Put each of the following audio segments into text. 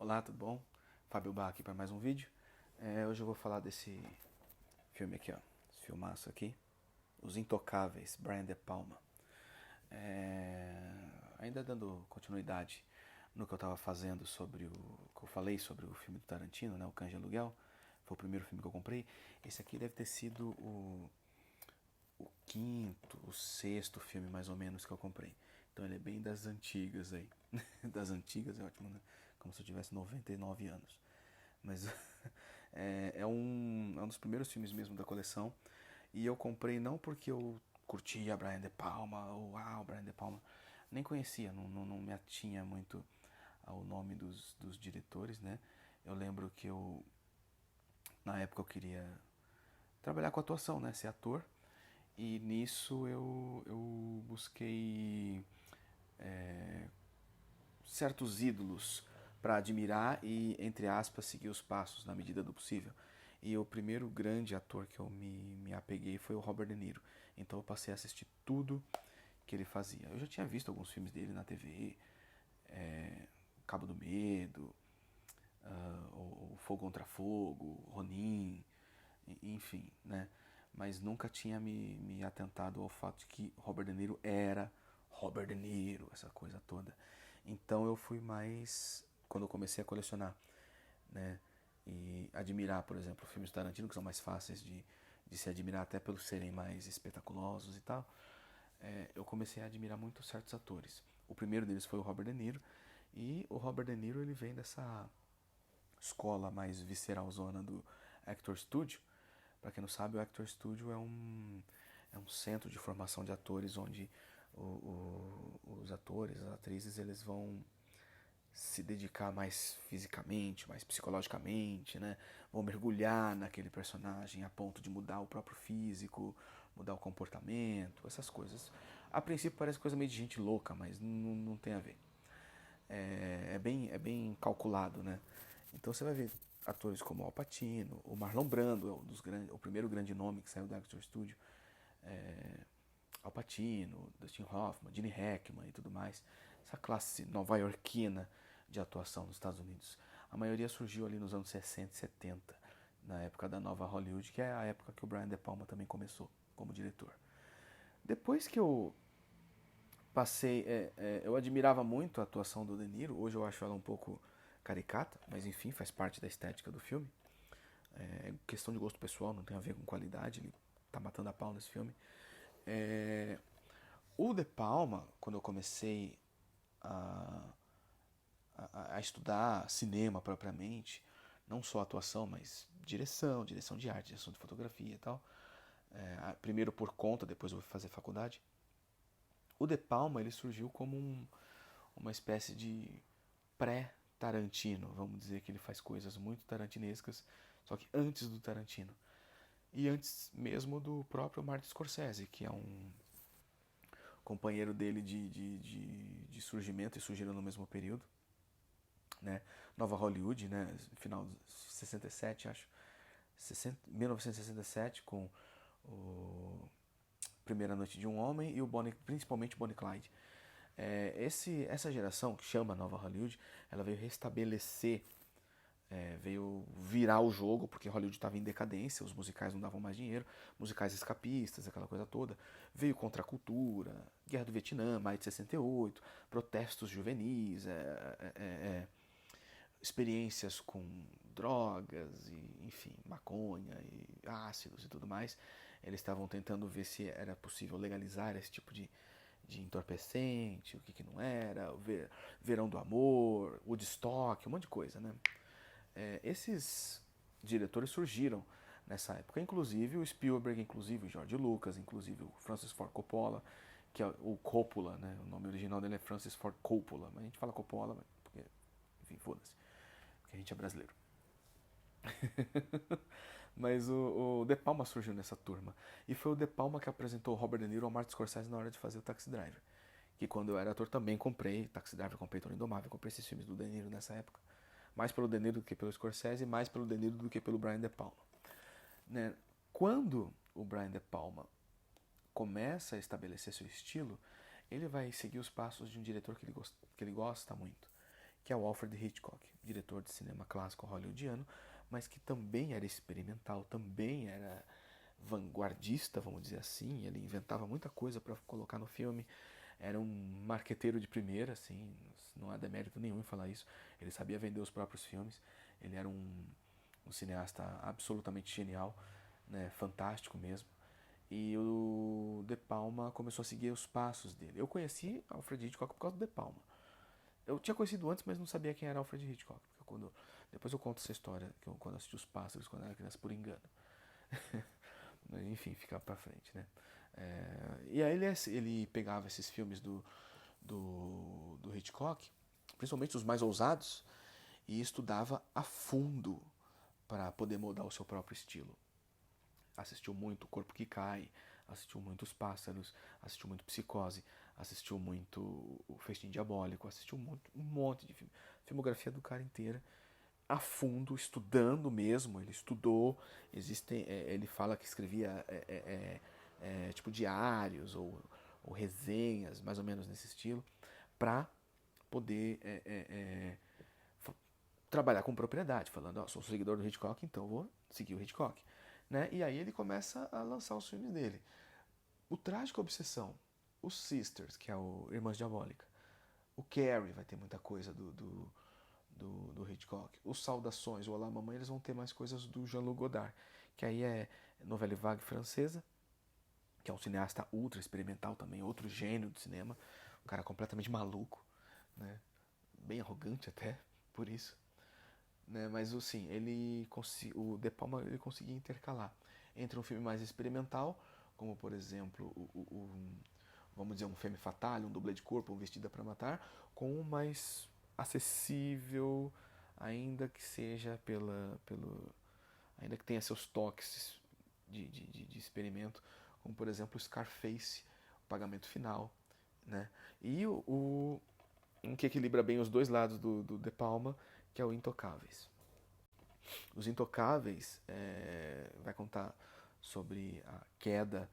Olá, tudo bom? Fábio Bar aqui para mais um vídeo. Hoje eu vou falar desse filme aqui, ó. Esse filmaço aqui. Os Intocáveis, Brian De Palma. Ainda dando continuidade no que eu estava fazendo sobre o... que eu falei sobre o filme do Tarantino, né? O Cães de Aluguel. Foi o primeiro filme que eu comprei. Esse aqui deve ter sido o quinto, o sexto filme mais ou menos que eu comprei. Então ele é bem das antigas aí. Das antigas é ótimo, né? Como se eu tivesse 99 anos. Mas é um dos primeiros filmes mesmo da coleção. E eu comprei não porque eu curtia Brian De Palma, ou Brian De Palma. Nem conhecia, não me atinha muito ao nome dos diretores, né? Eu lembro que na época eu queria trabalhar com atuação, né? Ser ator. E nisso eu busquei certos ídolos para admirar e, entre aspas, seguir os passos na medida do possível. E o primeiro grande ator que eu me apeguei foi o Robert De Niro. Então eu passei a assistir tudo que ele fazia. Eu já tinha visto alguns filmes dele na TV, Cabo do Medo, o Fogo Contra Fogo, Ronin, enfim, né? Mas nunca tinha me atentado ao fato de que Robert De Niro era Robert De Niro, essa coisa toda. Então eu fui mais, quando eu comecei a colecionar, né? E admirar, por exemplo, filmes do Tarantino, que são mais fáceis de se admirar até pelos serem mais espetaculosos e tal. Eu comecei a admirar muito certos atores. O primeiro deles foi o Robert De Niro. E o Robert De Niro ele vem dessa escola mais visceralzona do Actor Studio. Para quem não sabe, o Actor Studio é um centro de formação de atores onde os atores, as atrizes, eles vão se dedicar mais fisicamente, mais psicologicamente, né? Vão mergulhar naquele personagem a ponto de mudar o próprio físico, mudar o comportamento, essas coisas. A princípio parece coisa meio de gente louca, mas não tem a ver. É bem calculado, né? Então você vai ver atores como Al Pacino, o Marlon Brando, o primeiro grande nome que saiu do Actor Studio, Al Pacino, Dustin Hoffman, Gene Hackman e tudo mais. Essa classe nova-iorquina de atuação nos Estados Unidos. A maioria surgiu ali nos anos 60 e 70, na época da nova Hollywood, que é a época que o Brian De Palma também começou como diretor. Depois que eu passei, eu admirava muito a atuação do De Niro. Hoje eu acho ela um pouco caricata, mas enfim, faz parte da estética do filme. É questão de gosto pessoal, não tem a ver com qualidade. Ele tá matando a pau nesse filme. O De Palma, quando eu comecei a, a estudar cinema propriamente, não só atuação, mas direção de arte, direção de fotografia e tal. Primeiro por conta, depois eu vou fazer faculdade. O De Palma ele surgiu como uma espécie de pré-Tarantino, vamos dizer que ele faz coisas muito tarantinescas, só que antes do Tarantino. E antes mesmo do próprio Martin Scorsese, que é um companheiro dele de surgimento e surgiram no mesmo período. Né? Nova Hollywood, né? Final de 67, acho. 1967, com o Primeira Noite de um Homem e principalmente Bonnie Clyde. Essa geração, que chama Nova Hollywood, ela veio restabelecer, veio virar o jogo, porque Hollywood estava em decadência, os musicais não davam mais dinheiro, musicais escapistas, aquela coisa toda. Veio contra a cultura, Guerra do Vietnã, Maio de 68, protestos juvenis, experiências com drogas e, enfim, maconha e ácidos e tudo mais. Eles estavam tentando ver se era possível legalizar esse tipo de entorpecente, o que não era, Verão do Amor, Woodstock, um monte de coisa, né? Esses diretores surgiram nessa época, inclusive o Spielberg, inclusive o George Lucas, inclusive o Francis Ford Coppola, que é o Coppola, né? O nome original dele é Francis Ford Coppola, mas a gente fala Coppola porque, enfim, foda-se, porque a gente é brasileiro. Mas o De Palma surgiu nessa turma. E foi o De Palma que apresentou o Robert De Niro ao Martin Scorsese na hora de fazer o Taxi Driver. Que quando eu era ator também comprei Taxi Driver, comprei Toro Indomável, comprei esses filmes do De Niro nessa época. Mais pelo De Niro do que pelo Scorsese, mais pelo De Niro do que pelo Brian De Palma. Né? Quando o Brian De Palma começa a estabelecer seu estilo, ele vai seguir os passos de um diretor que ele gosta muito, que é o Alfred Hitchcock, diretor de cinema clássico hollywoodiano, mas que também era experimental, também era vanguardista, vamos dizer assim. Ele inventava muita coisa para colocar no filme. Era um marqueteiro de primeira, assim, não há demérito nenhum em falar isso. Ele sabia vender os próprios filmes. Ele era um cineasta absolutamente genial, né, fantástico mesmo. E o De Palma começou a seguir os passos dele. Eu conheci Alfred Hitchcock por causa do De Palma. Eu tinha conhecido antes, mas não sabia quem era Alfred Hitchcock. Depois eu conto essa história, quando assisti Os Pássaros, quando eu era criança, por engano. Enfim, fica pra frente, né? E aí ele pegava esses filmes do Hitchcock, principalmente os mais ousados, e estudava a fundo para poder moldar o seu próprio estilo. Assistiu muito O Corpo que Cai, assistiu muito Os Pássaros, assistiu muito Psicose, assistiu muito O Festim Diabólico, assistiu um monte de filme. Filmografia do cara inteira, a fundo, estudando mesmo. Ele estudou, ele fala que escrevia tipo diários ou resenhas, mais ou menos nesse estilo, para poder trabalhar com propriedade, falando, ó, sou seguidor do Hitchcock, então vou seguir o Hitchcock. Né? E aí ele começa a lançar os filmes dele. O Trágico Obsessão, o Sisters, que é o Irmãs Diabólica, o Carrie vai ter muita coisa do Hitchcock, os Saudações, o Olá Mamãe, eles vão ter mais coisas do Jean-Luc Godard, que aí é novela vague francesa, que é um cineasta ultra experimental também, outro gênio do cinema, um cara completamente maluco, né? Bem arrogante até, por isso. Né? Mas assim, o De Palma ele conseguia intercalar entre um filme mais experimental, como por exemplo vamos dizer um Femme Fatale, um Dublê de Corpo, um Vestida para Matar, com um mais acessível, ainda que seja ainda que tenha seus toques de experimento, como por exemplo Scarface, O Pagamento Final, né? E um que equilibra bem os dois lados do De Palma, que é o Intocáveis. Os Intocáveis vai contar sobre a queda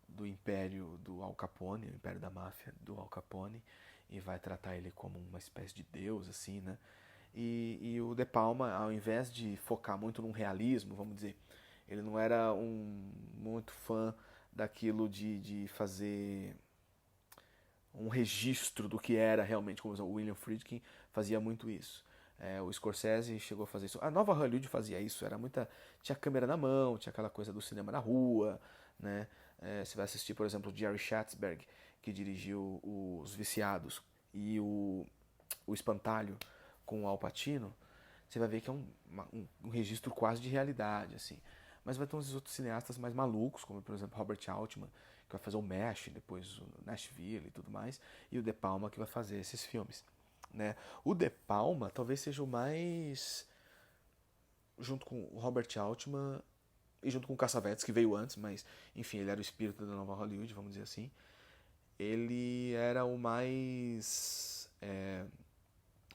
do império do Al Capone, o império da máfia do Al Capone, e vai tratar ele como uma espécie de deus, assim, né? E o De Palma, ao invés de focar muito num realismo, vamos dizer, ele não era muito fã daquilo de fazer um registro do que era realmente, como o William Friedkin fazia muito isso. O Scorsese chegou a fazer isso. A nova Hollywood fazia isso, tinha câmera na mão, tinha aquela coisa do cinema na rua, né? Você vai assistir, por exemplo, Jerry Schatzberg, que dirigiu Os Viciados, e o Espantalho com o Al Pacino, você vai ver que é um registro quase de realidade, assim. Mas vai ter uns outros cineastas mais malucos, como por exemplo Robert Altman, que vai fazer o MASH, depois o Nashville e tudo mais, e o De Palma que vai fazer esses filmes. Né? O De Palma talvez seja o mais, junto com o Robert Altman e junto com o Cassavetes, que veio antes, mas enfim, ele era o espírito da nova Hollywood, vamos dizer assim. Ele era o mais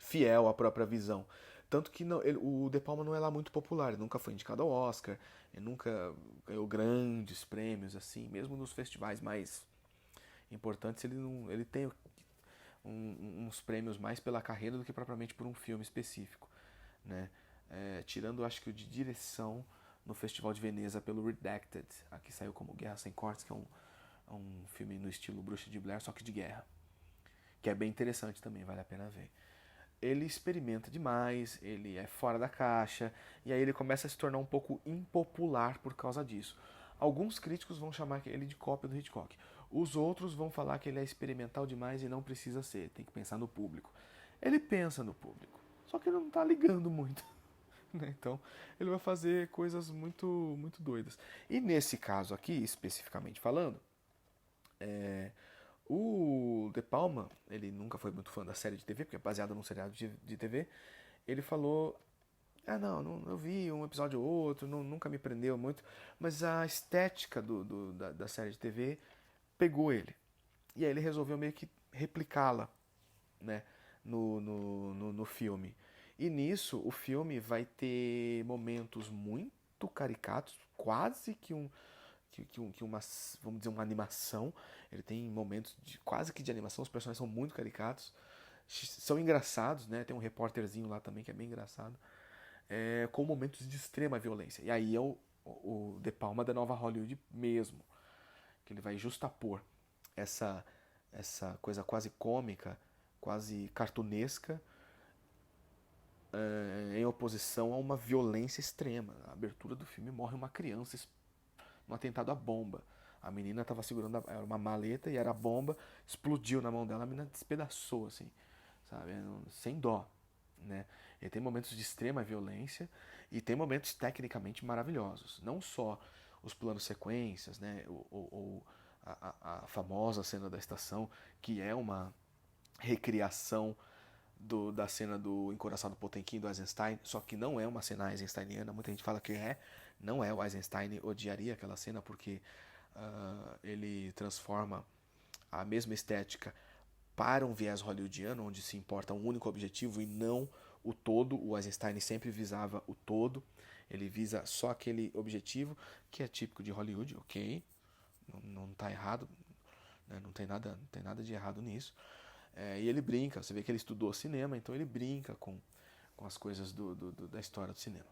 fiel à própria visão. Tanto que o De Palma não é lá muito popular, ele nunca foi indicado ao Oscar, ele nunca ganhou grandes prêmios, assim, mesmo nos festivais mais importantes, ele tem uns prêmios mais pela carreira do que propriamente por um filme específico. Né? Tirando, acho que o de direção no Festival de Veneza pelo Redacted, aqui saiu como Guerra Sem Cortes, que é um filme no estilo Bruxa de Blair, só que de guerra, que é bem interessante também, vale a pena ver. Ele experimenta demais, ele é fora da caixa, e aí ele começa a se tornar um pouco impopular por causa disso. Alguns críticos vão chamar ele de cópia do Hitchcock. Os outros vão falar que ele é experimental demais e não precisa ser, tem que pensar no público. Ele pensa no público, só que ele não está ligando muito. Então, ele vai fazer coisas muito, muito doidas. E nesse caso aqui, especificamente falando, o De Palma, ele nunca foi muito fã da série de TV, porque é baseada num seriado de TV. Ele falou: não, eu vi um episódio ou outro, nunca me prendeu muito, mas a estética da série de TV pegou ele. E aí ele resolveu meio que replicá-la, né, no filme. E nisso, o filme vai ter momentos muito caricatos, quase que uma, vamos dizer, uma animação. Ele tem momentos quase que de animação, os personagens são muito caricatos. são engraçados, né? Tem um repórterzinho lá também que é bem engraçado, com momentos de extrema violência. E aí é o De Palma da nova Hollywood mesmo, que ele vai justapor essa, essa coisa quase cômica, quase cartunesca, em oposição a uma violência extrema. Na abertura do filme morre uma criança num atentado à bomba. A menina estava segurando era uma maleta e era a bomba, explodiu na mão dela, a menina despedaçou, assim, sabe? Sem dó, né? E tem momentos de extrema violência e tem momentos tecnicamente maravilhosos. Não só os planos sequências, né? Ou a famosa cena da estação, que é uma recriação da cena do Encoraçado Potemkin do Eisenstein, só que não é uma cena eisensteiniana. Muita gente fala que não é. O Eisenstein odiaria aquela cena porque ele transforma a mesma estética para um viés hollywoodiano, onde se importa um único objetivo e não o todo. O Eisenstein sempre visava o todo, ele visa só aquele objetivo que é típico de Hollywood, ok, não está errado, né? Não tem nada de errado nisso. E ele brinca, você vê que ele estudou cinema, então ele brinca com as coisas da história do cinema.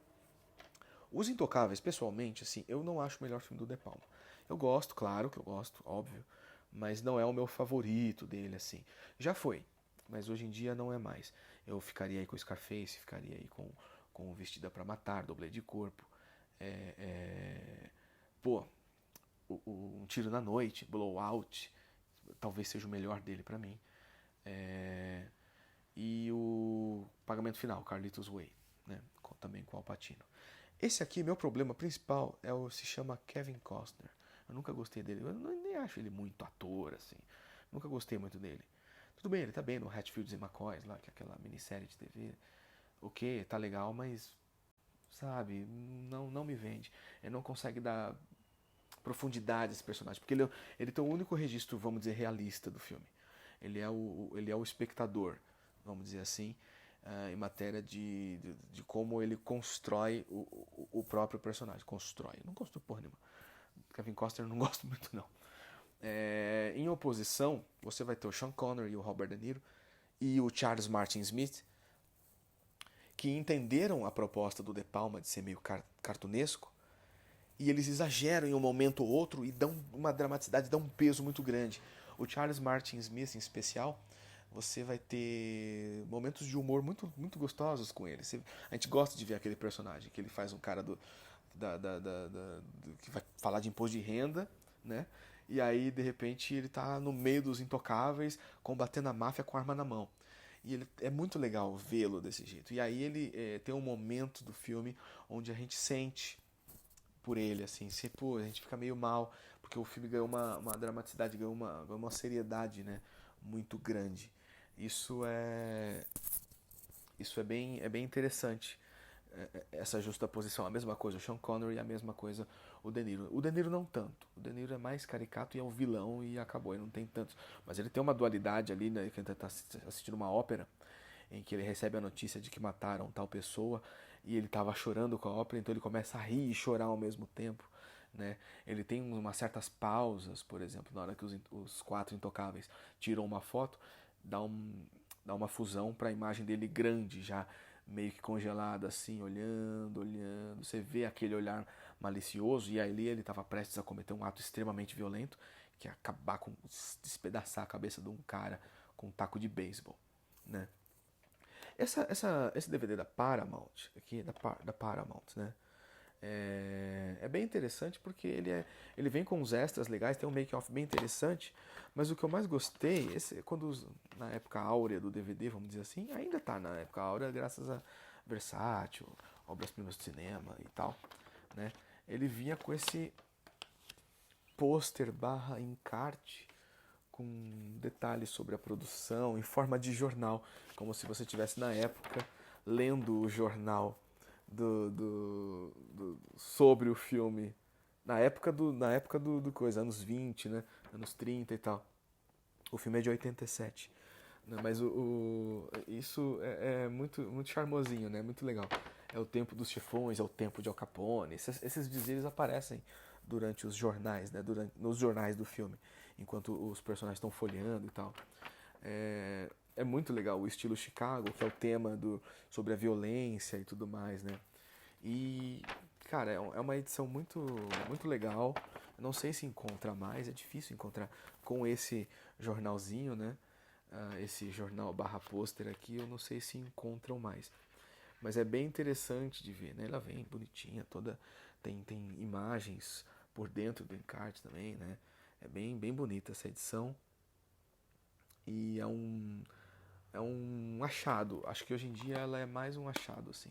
Os Intocáveis, pessoalmente, assim, eu não acho o melhor filme do De Palma. Eu gosto, claro que eu gosto, óbvio, mas não é o meu favorito dele, assim. Já foi, mas hoje em dia não é mais. Eu ficaria aí com o Scarface, ficaria aí com Vestida pra Matar, Dublê de Corpo, pô, Um Tiro na Noite, Blowout, talvez seja o melhor dele pra mim. E o Pagamento Final, Carlitos Way, né? Também com Al Pacino. Esse aqui, meu problema principal se chama Kevin Costner. Eu nunca gostei dele. Eu nem acho ele muito ator, assim. Nunca gostei muito dele. Tudo bem, ele tá bem no Hatfields e McCoys, lá, que é aquela minissérie de TV. Ok, tá legal, mas, sabe, não me vende. Ele não consegue dar profundidade a esse personagem, porque ele tem o único registro, vamos dizer, realista do filme. Ele é o espectador, vamos dizer assim, em matéria de como ele constrói o próprio personagem. Constrói. Não constrói porra nenhuma. Kevin Costner eu não gosto muito, não. Em oposição, você vai ter o Sean Connery e o Robert De Niro e o Charles Martin Smith, que entenderam a proposta do De Palma de ser meio cartunesco, e eles exageram em um momento ou outro e dão uma dramaticidade, dão um peso muito grande. O Charles Martin Smith, em especial, você vai ter momentos de humor muito gostosos com ele. A gente gosta de ver aquele personagem, que ele faz um cara que vai falar de imposto de renda, né? E aí, de repente, ele tá no meio dos intocáveis, combatendo a máfia com a arma na mão. E é muito legal vê-lo desse jeito. E aí ele tem um momento do filme onde a gente sente por ele, assim, pô, a gente fica meio mal, porque o filme ganhou uma dramaticidade, ganhou uma seriedade, né, muito grande. Isso é bem interessante, essa justaposição. A mesma coisa o Sean Connery e a mesma coisa o De Niro. O De Niro não tanto. O De Niro é mais caricato e é o vilão e acabou, ele não tem tantos. Mas ele tem uma dualidade ali, né, que ele tá assistindo uma ópera em que ele recebe a notícia de que mataram tal pessoa e ele estava chorando com a ópera, então ele começa a rir e chorar ao mesmo tempo, né? Ele tem umas certas pausas, por exemplo, na hora que os quatro intocáveis tiram uma foto, dá uma fusão para a imagem dele grande, já meio que congelada assim, olhando. Você vê aquele olhar malicioso e ali ele estava prestes a cometer um ato extremamente violento, que é despedaçar a cabeça de um cara com um taco de beisebol, né? Esse DVD da Paramount, aqui da Paramount, né? É bem interessante porque ele vem com uns extras legais, tem um make-off bem interessante, mas o que eu mais gostei, na época áurea do DVD, vamos dizer assim, ainda tá na época áurea graças a Versátil, obras-primas do cinema e tal, né? Ele vinha com esse pôster barra encarte com detalhes sobre a produção em forma de jornal, como se você estivesse na época lendo o jornal sobre o filme. Na época do coisa, anos 20, né? Anos 30 e tal. O filme é de 87. Né? Mas isso é muito charmosinho, né? Muito legal. É o tempo dos chefões, é o tempo de Al Capone. Esses dizeres aparecem durante os jornais, né? Nos jornais do filme, enquanto os personagens estão folheando e tal. É é muito legal o estilo Chicago, que é o tema sobre a violência e tudo mais, né? E, cara, é uma edição muito legal. Não sei se encontra mais, é difícil encontrar com esse jornalzinho, né? Esse jornal barra pôster aqui, eu não sei se encontram mais. Mas é bem interessante de ver, né? Ela vem bonitinha, toda tem imagens por dentro do encarte também, né? É bem bonita essa edição e é um achado. Acho que hoje em dia ela é mais um achado, assim.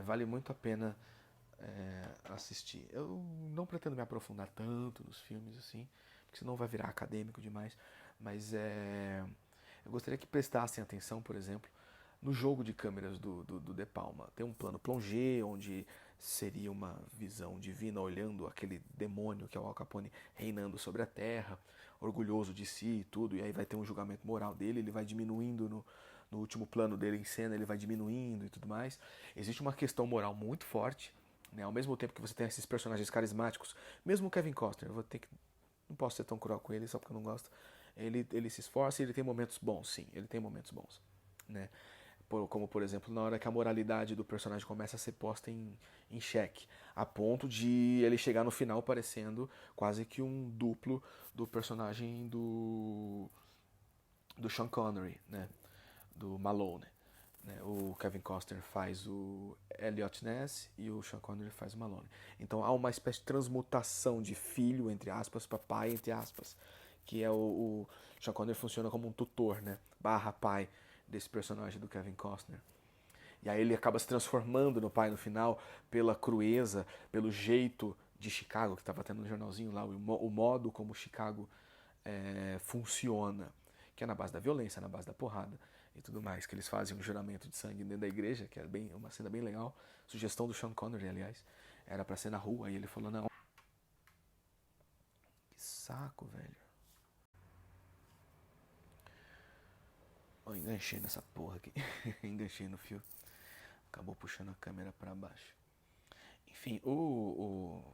Vale muito a pena assistir. Eu não pretendo me aprofundar tanto nos filmes, assim, porque senão vai virar acadêmico demais. Mas eu gostaria que prestassem atenção, por exemplo, no jogo de câmeras do De Palma. Tem um plano plongé, onde seria uma visão divina olhando aquele demônio que é o Al Capone reinando sobre a terra, orgulhoso de si e tudo, e aí vai ter um julgamento moral dele, ele vai diminuindo no último plano dele em cena, ele vai diminuindo e tudo mais. Existe uma questão moral muito forte, né? Ao mesmo tempo que você tem esses personagens carismáticos, mesmo o Kevin Costner, eu vou ter que não posso ser tão cruel com ele só porque eu não gosto. Ele se esforça e ele tem momentos bons, sim, ele tem momentos bons, né? Como, por exemplo, na hora que a moralidade do personagem começa a ser posta em xeque, a ponto de ele chegar no final parecendo quase que um duplo do personagem do Sean Connery, né? Do Malone. Né? O Kevin Costner faz o Elliot Ness e o Sean Connery faz o Malone. Então há uma espécie de transmutação de filho, entre aspas, para pai, entre aspas, que é o Sean Connery funciona como um tutor, né? Barra pai desse personagem do Kevin Costner. E aí ele acaba se transformando no pai no final pela crueza, pelo jeito de Chicago, que estava tendo no jornalzinho lá, o modo como Chicago funciona, que é na base da violência, na base da porrada e tudo mais, que eles fazem um juramento de sangue dentro da igreja, que é uma cena bem legal, sugestão do Sean Connery, aliás, era pra ser na rua, e ele falou, não, que saco, velho. Eu enganchei nessa porra aqui, enganchei no fio, acabou puxando a câmera pra baixo. Enfim,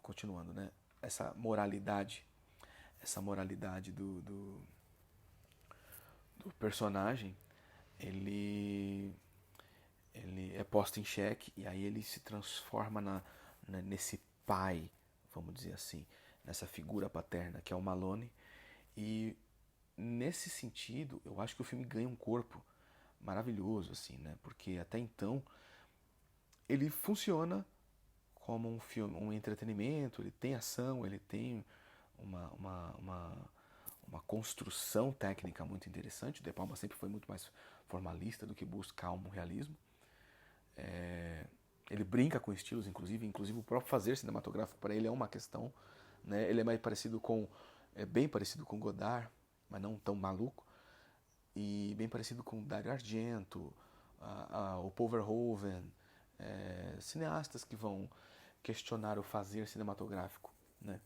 continuando, né, essa moralidade do personagem, ele ele é posto em xeque e aí ele se transforma nesse pai, vamos dizer assim, nessa figura paterna que é o Malone. E nesse sentido, eu acho que o filme ganha um corpo maravilhoso, assim, né? Porque até então ele funciona como um filme, um entretenimento, ele tem ação, ele tem uma, uma, uma, uma construção técnica muito interessante. O De Palma sempre foi muito mais formalista do que buscar um realismo. Ele brinca com estilos, inclusive o próprio fazer cinematográfico para ele é uma questão, né? Ele é mais parecido bem parecido com Godard, mas não tão maluco, e bem parecido com Dario Argento, o Paul Verhoeven, cineastas que vão questionar o fazer cinematográfico, né?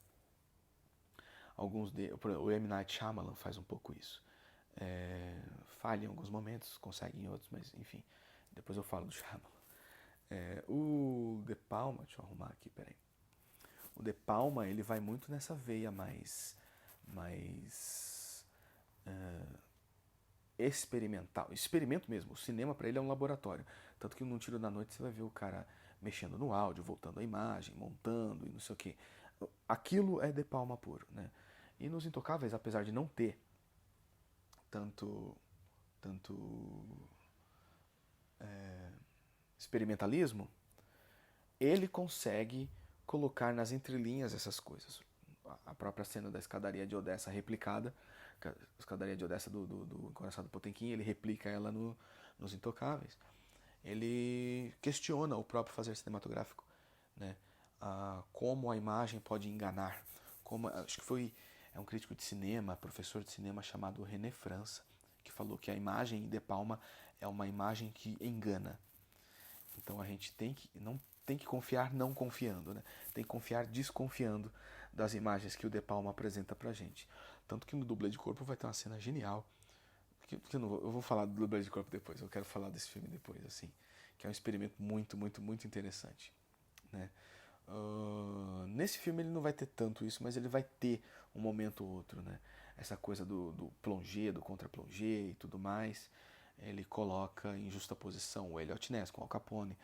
O M. Night Shyamalan faz um pouco isso. Falha em alguns momentos, consegue em outros, mas enfim, depois eu falo do Shyamalan. O De Palma, deixa eu arrumar aqui, peraí. O De Palma, ele vai muito nessa veia mais experimental. Experimento mesmo. O cinema para ele é um laboratório. Tanto que num Tiro da Noite você vai ver o cara mexendo no áudio, voltando a imagem, montando e não sei o que. Aquilo é De Palma puro, né? E nos Intocáveis, apesar de não ter tanto experimentalismo, ele consegue colocar nas entrelinhas essas coisas. A própria cena da escadaria de Odessa replicada, a escadaria de Odessa do Encoraçado Potemkin, ele replica ela nos Intocáveis. Ele questiona o próprio fazer cinematográfico, né? Como a imagem pode enganar. Acho que é um crítico de cinema, professor de cinema chamado René França, que falou que a imagem em De Palma é uma imagem que engana. Então a gente não tem que confiar não confiando, né? Tem que confiar desconfiando das imagens que o De Palma apresenta pra gente. Tanto que no Dublê de Corpo vai ter uma cena genial. Eu vou falar do Dublê de Corpo depois, eu quero falar desse filme depois, assim. Que é um experimento muito interessante, né? Nesse filme ele não vai ter tanto isso, mas ele vai ter um momento ou outro, né? Essa coisa do plongé, do contra-plongé e tudo mais. ele coloca em justaposição o Elliot Ness com Al Capone,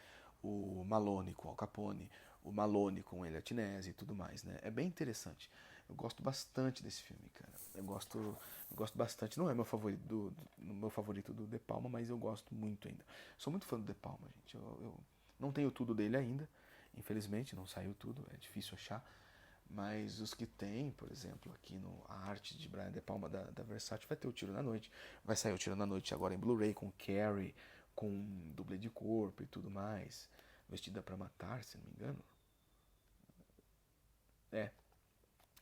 o Malone com Al Capone, o Malone com o Elliot Ness e tudo mais, né? É bem interessante. Eu gosto bastante desse filme, cara. Eu gosto bastante. Não é meu favorito do De Palma, mas eu gosto muito ainda. Sou muito fã do De Palma, gente. Eu não tenho tudo dele ainda, infelizmente, não saiu tudo, é difícil achar. Mas os que tem, por exemplo, aqui no A Arte de Brian De Palma da Versátil, vai ter o Tiro na Noite. Vai sair o Tiro na Noite agora em Blu-ray, com Carrie, com dublê de corpo e tudo mais. Vestida pra Matar, se não me engano. É,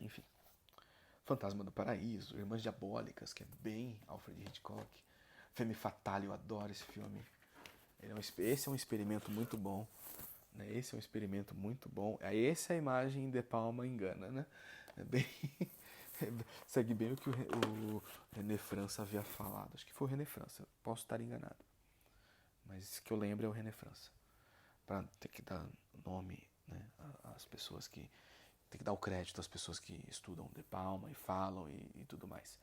enfim. Fantasma do Paraíso, Irmãs Diabólicas, que é bem Alfred Hitchcock. Femme Fatale, eu adoro esse filme. Esse é um experimento muito bom. Né? Esse é um experimento muito bom. Essa é a imagem De Palma engana, né? É bem... Segue bem o que o René França havia falado. Acho que foi o René França, posso estar enganado. Mas que eu lembro é o René França. Para ter que dar nome, né, às pessoas que... Tem que dar o crédito às pessoas que estudam De Palma e falam e tudo mais.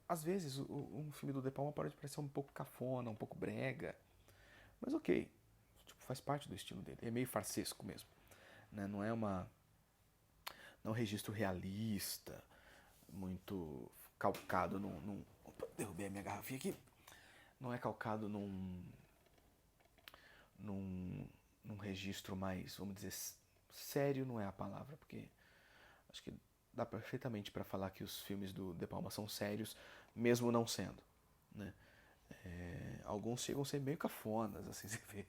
Às vezes um filme do De Palma pode parecer um pouco cafona, um pouco brega. Mas ok, tipo, faz parte do estilo dele. É meio farsesco mesmo. Né? Não é um registro realista, muito calcado num... Opa, derrubei a minha garrafinha aqui. Não é calcado num, num registro mais, vamos dizer, sério não é a palavra, porque acho que dá perfeitamente para falar que os filmes do De Palma são sérios, mesmo não sendo. Né? Alguns chegam a ser meio cafonas, assim, você vê.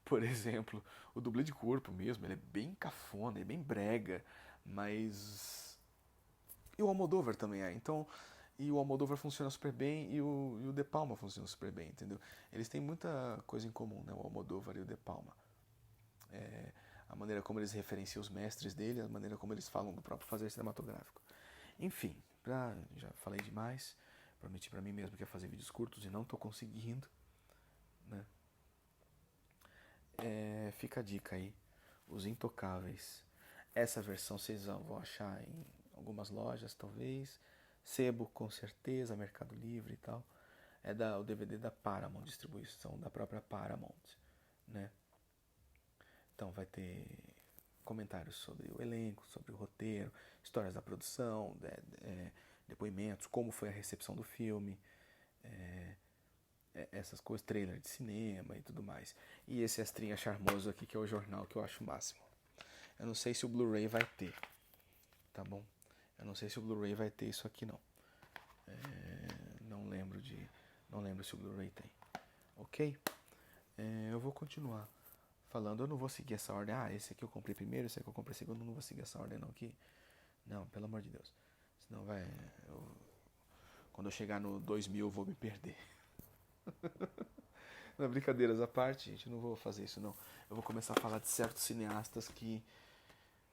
Por exemplo, o dublê de corpo mesmo, ele é bem cafona, é bem brega, mas... E o Almodóvar também é, então... E o Almodóvar funciona super bem e o De Palma funciona super bem, entendeu? Eles têm muita coisa em comum, né? O Almodóvar e o De Palma. A maneira como eles referenciam os mestres dele, a maneira como eles falam do próprio fazer cinematográfico. Enfim, já falei demais, prometi para mim mesmo que ia fazer vídeos curtos e não estou conseguindo. Né? Fica a dica aí, Os Intocáveis. Essa versão vocês vão achar em algumas lojas, talvez. Sebo, com certeza, Mercado Livre e tal. O DVD da Paramount, distribuição da própria Paramount. Né? Então vai ter comentários sobre o elenco, sobre o roteiro, histórias da produção, depoimentos, como foi a recepção do filme, essas coisas, trailer de cinema e tudo mais. E esse extrinha charmoso aqui, que é o jornal, que eu acho o máximo. Eu não sei se o Blu-ray vai ter, tá bom? Eu não sei se o Blu-ray vai ter isso aqui, não. Não lembro se o Blu-ray tem. Ok? Eu vou continuar falando. Eu não vou seguir essa ordem. Esse aqui eu comprei primeiro, esse aqui eu comprei segundo. Eu não vou seguir essa ordem não aqui. Não, pelo amor de Deus. Senão quando eu chegar no 2000 eu vou me perder. Não, brincadeiras à parte, gente, eu não vou fazer isso não. Eu vou começar a falar de certos cineastas que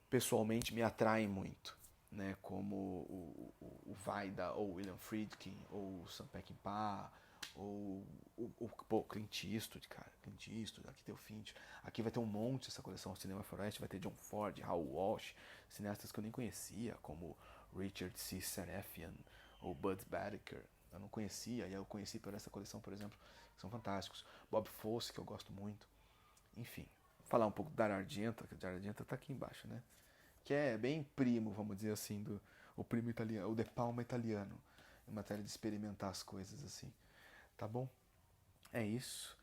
pessoalmente me atraem muito, né? Como o Vaida, ou o William Friedkin, ou o Sam Peckinpah, ou o Clint Eastwood, cara. Clint Eastwood, aqui tem o Finch. Aqui vai ter um monte essa coleção Cinema Forest, vai ter John Ford, Hal Walsh, cineastas que eu nem conhecia, como Richard C. Sarafian ou Bud Baedeker. Eu não conhecia, e eu conheci por essa coleção, por exemplo, que são fantásticos. Bob Fosse, que eu gosto muito. Enfim, falar um pouco da Dario Argento, que o Dario Argento tá aqui embaixo, né? Que é bem primo, vamos dizer assim, o primo italiano, o De Palma italiano, em matéria de experimentar as coisas assim. Tá bom? É isso.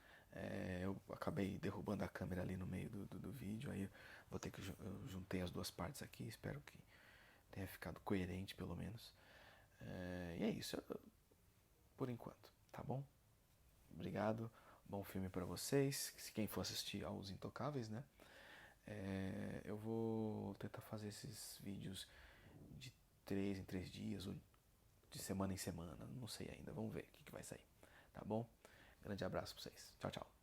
Eu acabei derrubando a câmera ali no meio do vídeo, aí vou ter que eu juntei as duas partes aqui, espero que tenha ficado coerente pelo menos. E é isso, por enquanto, tá bom? Obrigado, bom filme pra vocês, quem for assistir aos Intocáveis, né? Eu vou tentar fazer esses vídeos de 3 em 3 dias ou de semana em semana, não sei ainda, vamos ver o que vai sair, tá bom? Grande abraço pra vocês, tchau, tchau.